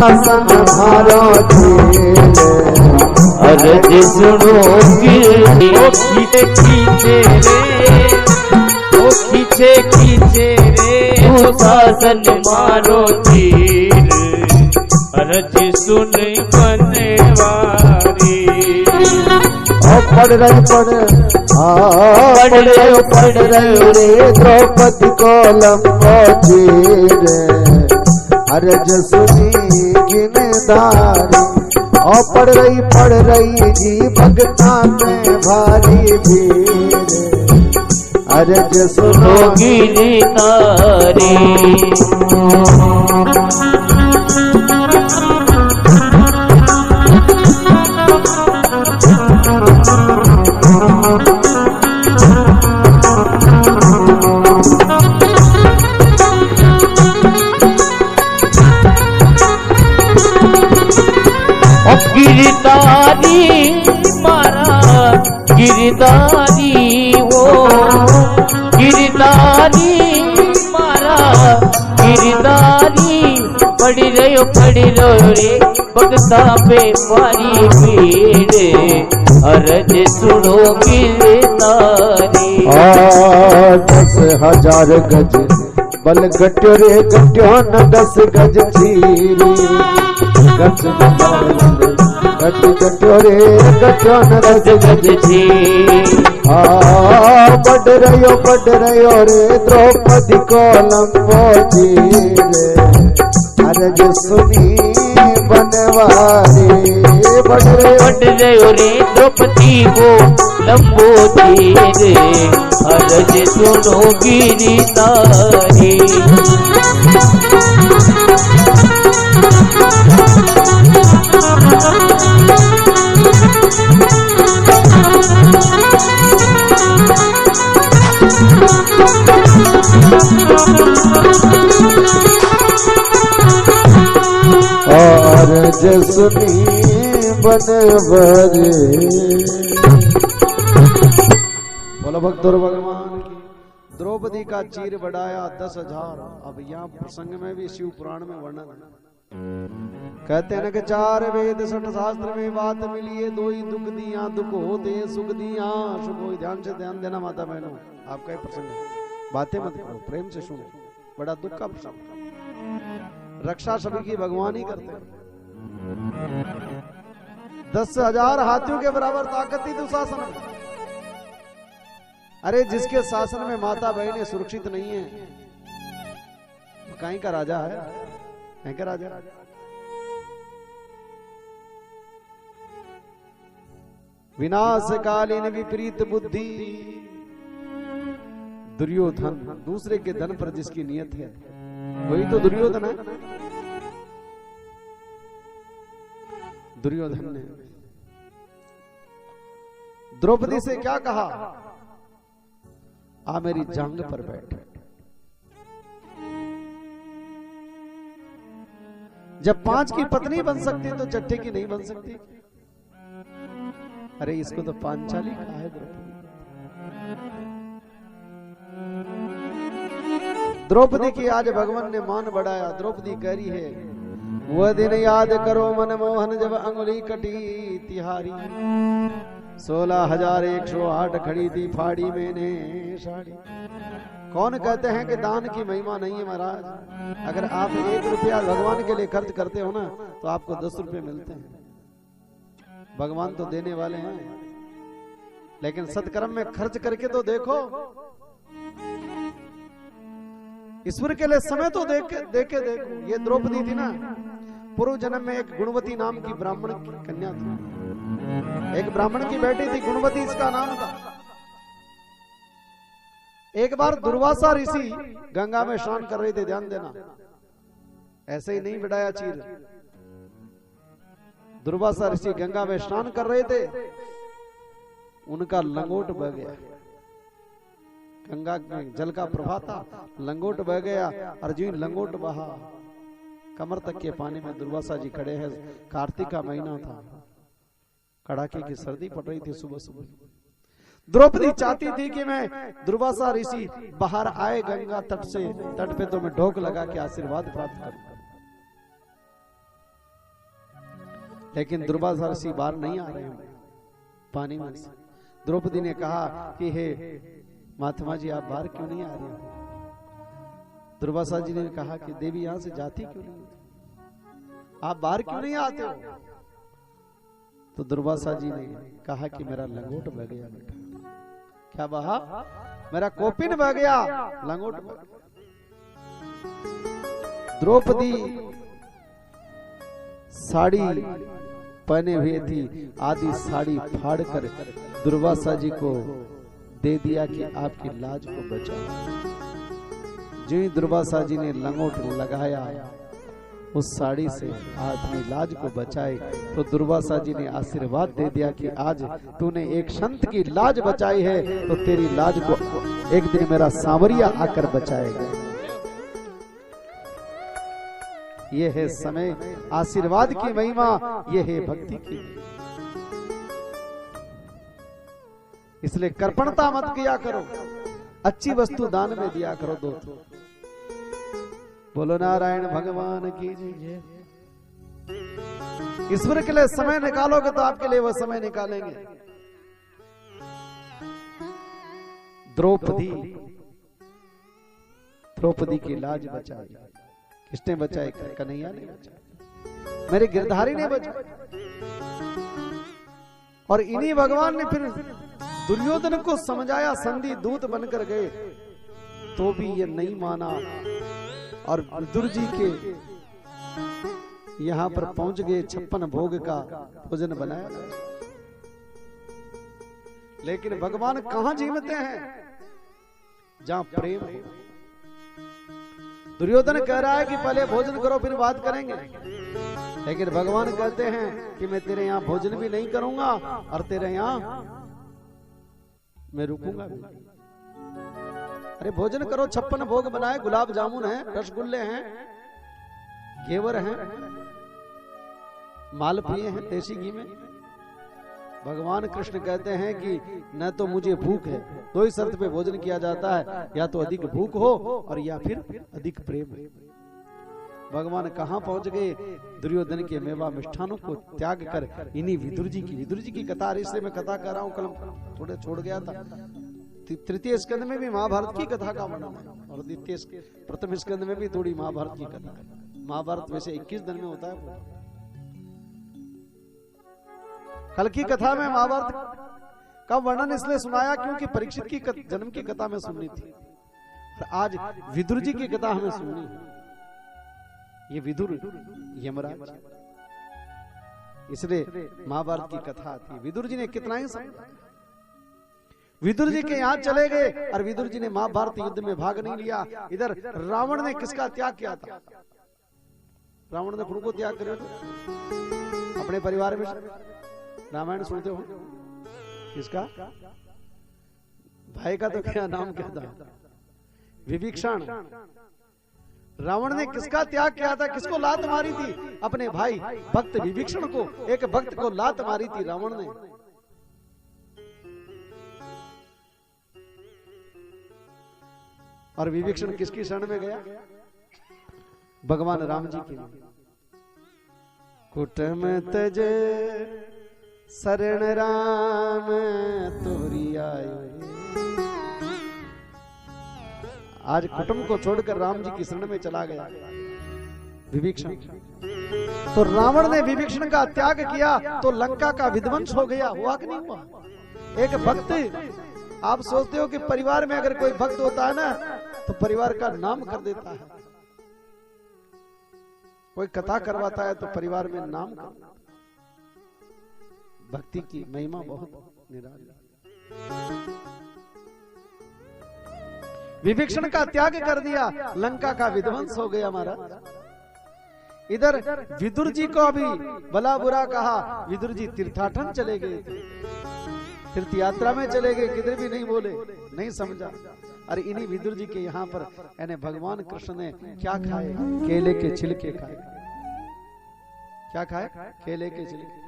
शासन मारो झील अर्ज सुनो गिरनी ओ खींचे खींचे रे ओ खींचे खींचे रे ओ शासन मारो झील अर्ज सुन बनवारी पढ़ रहे रे द्रौपदी को लंबोदर अर्ज सुनी गिनदारी और पढ़ रही जी भगता में भारी भीड़ अर्ज सुनो गिनदारी गिरदारी मारा गिरदारी वो गिरदारी मारा गिरदारी पड़ रहो रे भगता पे मारी भीड़ अर्ज सुनो गिरदारी 10,000 गज बल गट्यो रे गट्यो न 10 गज चीरी गज गट्यो रे गट्यो न 10 गज चीरी बढ़ रहो रे द्रौपदी को लंबोदर अर्ज सुनी बनवारी बढ़ रहो रे द्रौपदी को लंबोदर अर्ज सुनो गिरदारी अर्ज सुनी बनवारी। बोलो भक्तों भगवान की। द्रौपदी का चीर बढ़ाया 10,000। अब यहाँ प्रसंग में भी शिव पुराण में वर्णन कहते हैं कि 4 वेद 60 शास्त्र में बात मिली है, 2 ही दुख दिया दुख होते सुख दिया सुख हो। ध्यान से ध्यान देना माता बहनों, आपका ही प्रसंग है, बातें मत करो, प्रेम से सुनो। बड़ा दुख का प्रसंग, रक्षा सभी की भगवान ही करते हैं। 10,000 हाथियों के बराबर ताकत थी दुशासन में। अरे जिसके शासन में माता बहनें सुरक्षित नहीं है, कहीं का राजा है, कहीं का राजा। विनाशकालीन विपरीत बुद्धि, दुर्योधन, दूसरे के धन पर जिसकी नियत है वही तो दुर्योधन है। दुर्योधन ने द्रौपदी से क्या कहा, आ मेरी जांग पर बैठ। जब 5 की पत्नी बन सकती है तो चट्टे की नहीं बन सकती। अरे इसको तो पांचाली कहा है द्रौपदी की आज भगवान ने मान बढ़ाया। द्रौपदी कह रही है, वह दिन याद करो मनमोहन जब अंगुली कटी तिहारी, 16,108 खड़ी थी फाड़ी मैंने साड़ी। कौन कहते हैं कि दान की महिमा नहीं है महाराज। अगर आप 1 रुपया भगवान के लिए खर्च करते हो ना तो आपको 10 रुपये मिलते हैं। भगवान तो देने वाले हैं, लेकिन सत्कर्म में खर्च करके तो देखो। ईश्वर के लिए समय तो देके देखो। ये द्रौपदी थी ना, पूर्व जन्म में एक गुणवती नाम की ब्राह्मण की कन्या थी। एक ब्राह्मण की बेटी थी, गुणवती इसका नाम था। एक बार दुर्वासा ऋषि गंगा में स्नान कर रहे थे, ध्यान देना, ऐसे ही नहीं बिठाया चीर। दुर्वासा ऋषि गंगा में स्नान कर रहे थे, उनका लंगोट बह गया। गंगा में जल का प्रवाह था, लंगोट बह गया। अर्जुन लंगोट बहा, कमर तक के पानी में दुर्वासा जी खड़े हैं। कार्तिक का महीना था, कड़ाके की सर्दी पड़ रही थी सुबह सुबह। द्रौपदी चाहती थी कि मैं दुर्वासा ऋषि बाहर आए गंगा तट से, तट पे तो मैं ढोक लगा के आशीर्वाद प्राप्त करूं। लेकिन दुर्वासा ऋषि बाहर नहीं आ रहे हैं पानी में से। द्रौपदी ने कहा कि हे महात्मा जी, आप बाहर क्यों नहीं आ रहे हैं? दुर्वासा जी ने कहा कि देवी यहां से जाती क्यों नहीं, आप बाहर क्यों नहीं आते हो? तो दुर्वासा जी ने कहा कि मेरा लंगोट बह गया बेटा। क्या बहा? मेरा कोपिन बह गया, लंगोट बह गया। द्रौपदी साड़ी पहने हुए थी, आधी साड़ी फाड़कर दुर्वासा जी को दे दिया कि आपकी लाज को बचाओ। जो ही दुर्वासा जी ने लंगोट लगाया, उस साड़ी से अपनी लाज को बचाए, तो दुर्वासा जी ने आशीर्वाद दे दिया कि आज तूने एक संत की लाज बचाई है, तो तेरी लाज को एक दिन मेरा सांवरिया आकर बचाएगा। ये है समय आशीर्वाद की महिमा, ये है भक्ति की। इसलिए कर्पणता मत किया करो, अच्छी वस्तु दान में दिया करो। दो बोलो नारायण भगवान की जय। ईश्वर के लिए समय निकालोगे तो आपके लिए वो समय निकालेंगे। द्रौपदी की लाज बचाई, किसने बचाई? कन्हैया ने बचाई, मेरे गिरधारी ने बचाई। और इन्हीं भगवान ने फिर दुर्योधन को समझाया, संधि दूत बनकर गए, तो भी ये नहीं माना और विदुर जी के यहां पर पहुंच गए। 56 भोग का भोजन बनाया। लेकिन भगवान कहां जीवते हैं? जहां प्रेम हो। दुर्योधन कह रहा है कि पहले भोजन करो फिर बात करेंगे, लेकिन भगवान कहते हैं कि मैं तेरे यहां भोजन भी नहीं करूंगा और तेरे यहां मैं रुकूंगा भी। अरे भोजन करो, 56 भोग बनाए, गुलाब जामुन है, रसगुल्ले हैं, घेवर हैं, मालपुए हैं देसी घी में। भगवान कृष्ण कहते हैं कि न तो मुझे भूख है, दो ही शर्त पे भोजन किया जाता है, या तो अधिक भूख हो और या फिर अधिक प्रेम है। भगवान कहां पहुंच गए? दुर्योधन के मेवा मिष्ठानों को त्याग कर इन्हीं विदुर जी की कथा, इसलिए मैं कथा कर रहा हूं, कल थोड़े छोड़ गया था। तृतीय स्कंद में भी महाभारत की कथा का वर्णन है और द्वितीय प्रथम स्कंद में भी थोड़ी महाभारत की कथा है। महाभारत वैसे 21 दिन में होता है। कल की कथा में महाभारत का वर्णन इसलिए सुनाया क्योंकि परीक्षित की जन्म की कथा में सुननी थी, और आज विदुर जी की कथा हमें सुननी है। ये विदुर यमराज, इसलिए महाभारत की कथा आती है। विदुर जी ने कितना ही समझा। विदुर जी के यहाँ चले गए और विदुर जी ने महाभारत युद्ध में भाग नहीं लिया। इधर रावण ने किसका त्याग किया था? रावण ने खुद को त्याग कर अपने परिवार में। रामायण सुनते हो? किसका भाई का तो क्या नाम क्या था? विभीषण। रावण ने किसका त्याग किया था? किसको लात मारी थी? अपने भाई भक्त विभीषण को। एक भक्त को लात मारी थी रावण ने। और विभीषण किसकी शरण में गया? भगवान राम जी की। कुटम तज शरण राम तोरी आयो। आज कुटुंब को छोड़कर राम जी की शरण में चला गया विभीषण। तो रावण ने विभीषण का त्याग किया तो लंका का विध्वंस हो गया। हुआ कि नहीं हुआ? एक भक्त, आप सोचते हो कि परिवार में अगर कोई भक्त होता है ना तो परिवार का नाम कर देता है। कोई कथा करवाता है तो परिवार में नाम कर देता है। भक्ति की महिमा बहुत निराली। विभीषण का त्याग कर दिया, लंका का विध्वंस हो गया महाराज। इधर विदुर जी को अभी भला बुरा कहा। विदुर जी तीर्थाटन चले गए थे, तीर्थ यात्रा में चले गए, किधर भी नहीं बोले, नहीं समझा। और इन्हीं विदुर जी के यहाँ पर यानी भगवान कृष्ण ने क्या खाए? केले के छिलके खाए। क्या खाए? केले के छिलके।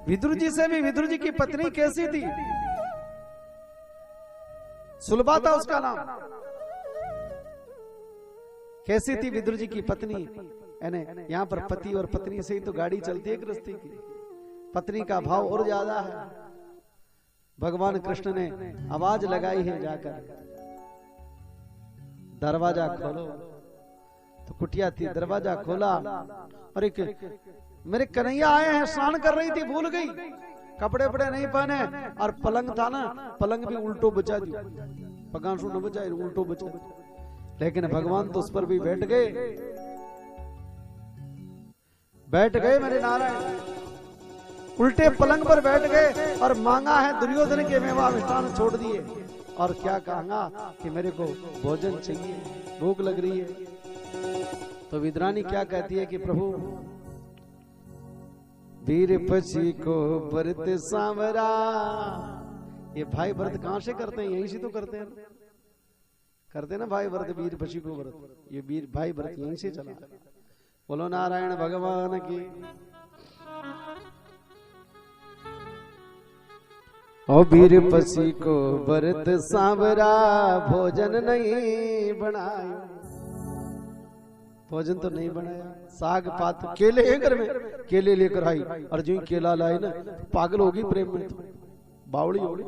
विदुर जी से भी विदुर जी की पत्नी कैसी थी? सुलभा था उसका नाम। कैसी थी विदुर जी की पत्नी? यहाँ पर पति और पत्नी से ही तो गाड़ी चलती है गृहस्थी की। पत्नी का भाव और ज्यादा है। भगवान कृष्ण ने आवाज लगाई है जाकर, दरवाजा खोलो। तो कुटिया थी, दरवाजा खोला और एक मेरे कन्हैया आए हैं, स्नान कर रही थी, भूल गई, कपड़े वपड़े नहीं पहने, और पलंग था ना, पलंग भी उल्टो बचा दी, पगासू न बचा, उल्टो बचा। लेकिन भगवान तो उस पर भी बैठ गए मेरे नारायण, उल्टे पलंग पर बैठ गए और मांगा है दुर्योधन के मेवा मिष्ठान छोड़ दिए, और क्या कहा कि मेरे को भोजन चाहिए, भूख लग रही है। तो विद्रानी क्या कहती है कि प्रभु वीर पशी को व्रत सांवरा, ये भाई व्रत कहां से करते हैं? यहीं से तो करते हैं, करते ना भाई व्रत, वीर पशी को व्रत, ये वीर भाई व्रत यहीं से चला। बोलो नारायण भगवान की। ओ वीर पसी को व्रत सांवरा, भोजन नहीं बनाया, भोजन तो नहीं बनाया, साग पात केले है घर में, केले लेकर आई, और जो केला लाए ना पागल होगी प्रेम में, तो बावड़ी होगी।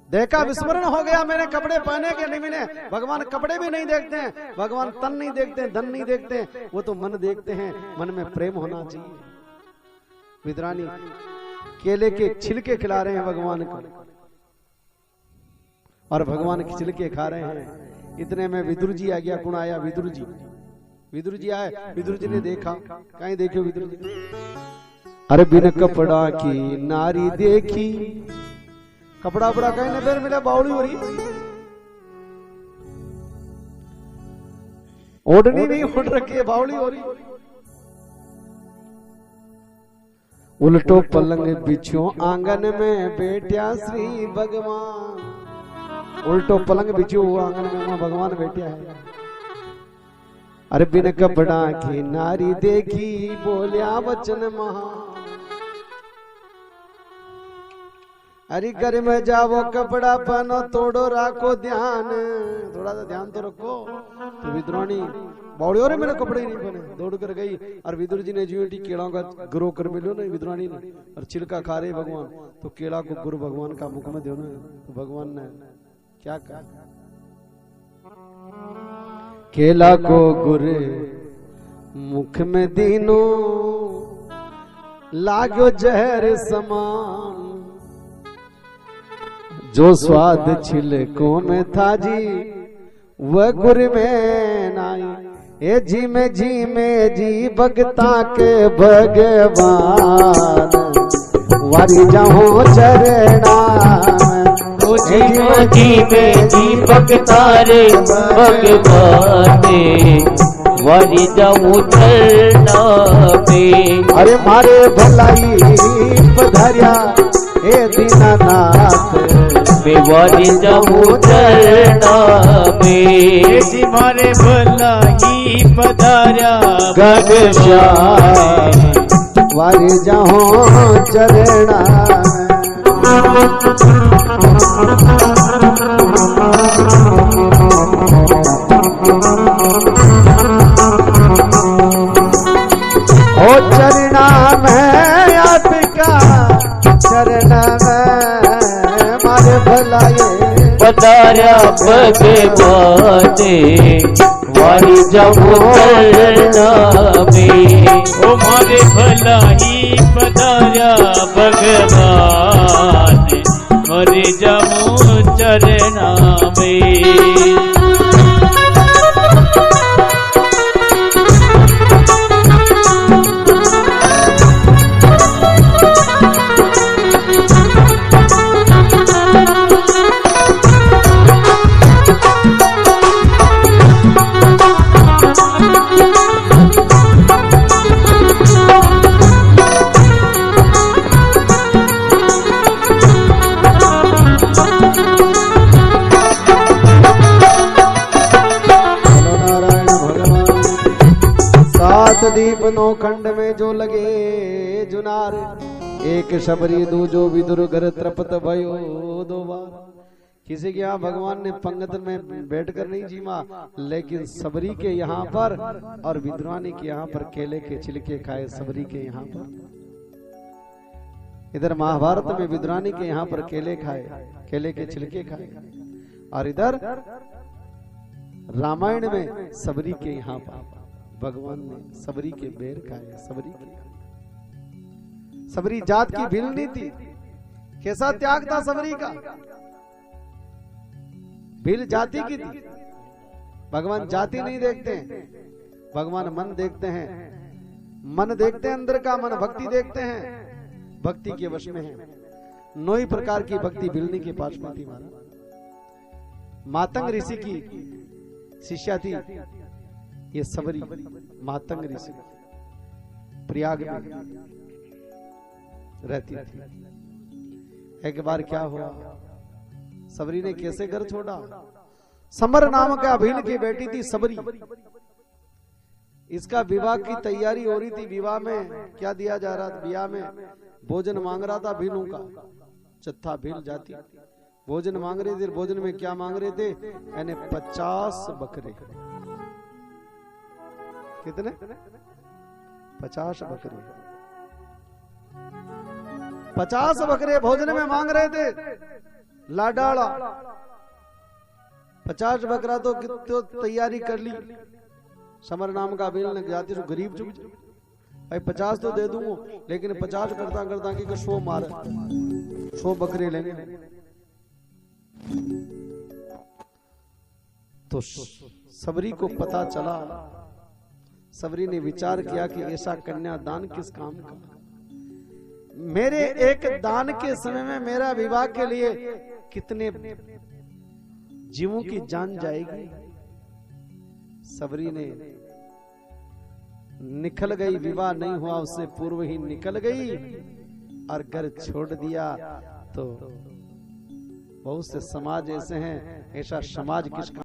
देखा विस्मरण हो गया, मैंने कपड़े पहने के नहीं, मैंने भगवान कपड़े भी नहीं देखते हैं, भगवान तन नहीं देखते हैं, धन नहीं देखते हैं, वो तो मन देखते हैं, मन में प्रेम होना चाहिए। विद्रानी केले के छिलके खिला रहे हैं भगवान को, और भगवान के छिलके खा रहे हैं। इतने में विदुर जी आ गया। कौन आया? विदुर जी आए। विदुर जी ने देखा, कहीं देखो विदुर जी, अरे बिन कपड़ा की नारी देखी, कपड़ा उपड़ा कहीं न फिर मिला, बावड़ी हो रही, ओढ़नी नहीं उठ रखी है, बावड़ी हो रही। उल्टो पलंग बिछो आंगन में बैठा श्री भगवान, उल्टो पलंग बिछो आंगन में वहां भगवान बैठा है। अरे बिन कपड़ा की नारी देखी, बोलिया वचन महा, अरे घर में जाओ कपड़ा पहनो, तोड़ो राखो ध्यान, थोड़ा सा ध्यान तो रखो। तो विद्रोणी बावड़ी, और मेरे कपड़े नहीं पहने, दौड़ कर गई, और विदुर जी ने जीवटी केला का ग्रो कर मिलो ना विद्रोणी ने, और छिलका खा रहे भगवान, तो केला को गुरु भगवान का मुख में दो ना, तो भगवान ने क्या कहा? केला को गुरु मुख में दीनो, लागो जहर समान, जो स्वाद छिलकों में था जी, वह गुर में नाई। ए जी में जी भगता के भगवान, वारी जाऊं चरणा, जी में भगता रे भगवान, वारी जाऊं चरणा पे। अरे मारे भलाई पधारिया हे दीनानाथ, वारी जाऊं चरणा पे। जी मारे भलाई पधारा गगश्याम, वारी जाऊं चरणा। ओ चरणा में आपका, चरणा में मारे भलाए पधारा भगवान, वारी जाऊं चरणा में। ओ मारे भलाई पधारा भगवान, मरे जाऊं चरणा में। दीप नो खंड में जो लगे जुनार, एक शबरी दूजो विदुर घर त्रपत भयो दो बार। किसी के यहाँ भगवान ने पंगत में बैठकर नहीं जीमा, लेकिन सबरी के यहाँ पर और विद्वानी के यहाँ पर केले के छिलके खाए। सबरी के यहाँ पर, इधर महाभारत में विद्वानी के यहाँ पर केले खाए, केले के छिलके खाए, और इधर रामायण में सबरी के यहाँ पर भगवान ने सबरी के बेर खाए। सबरी जात की भील नहीं थी। कैसा त्याग था सबरी का? भील जाति की थी। भगवान जाति नहीं देखते हैं, भगवान मन देखते हैं। मन देखते हैं अंदर का, मन भक्ति देखते हैं, भक्ति के वश में है। 9 ही प्रकार की भक्ति भिलनी के पास में थी। मातंग ऋषि की शिष्या थी ये सबरी। मातंग ऋषि प्रयाग में रहती थी। एक बार क्या हुआ, सबरी ने कैसे घर छोड़ा? समर नाम का भील की बेटी थी सबरी। इसका विवाह की तैयारी हो रही थी। विवाह में क्या दिया जा रहा था? विवाह में भोजन मांग रहा था भीलों का जत्था। भील जाती भोजन मांग रहे थे। भोजन में क्या मांग रहे थे? यानी 50 बकरे। कितने? 50 बकरे। 50 बकरे भोजन में मांग रहे थे लाडाला। 50 बकरा तो कितो तैयारी कर ली। समर नाम का भील ने जाती तो गरीब चुप भाई 50 तो दे दूंगा, लेकिन 50 करता करता कि 100 मारे, 100 बकरे लेंगे। तो सबरी को पता चला। सबरी ने विचार किया कि ऐसा कन्यादान किस काम का? मेरे एक दान के समय में मेरा विवाह के लिए कितने जीवों की जान जाएगी। सबरी ने निकल गई। विवाह नहीं हुआ उससे पूर्व ही निकल गई और घर छोड़ दिया। तो बहुत से समाज ऐसे हैं, ऐसा समाज किस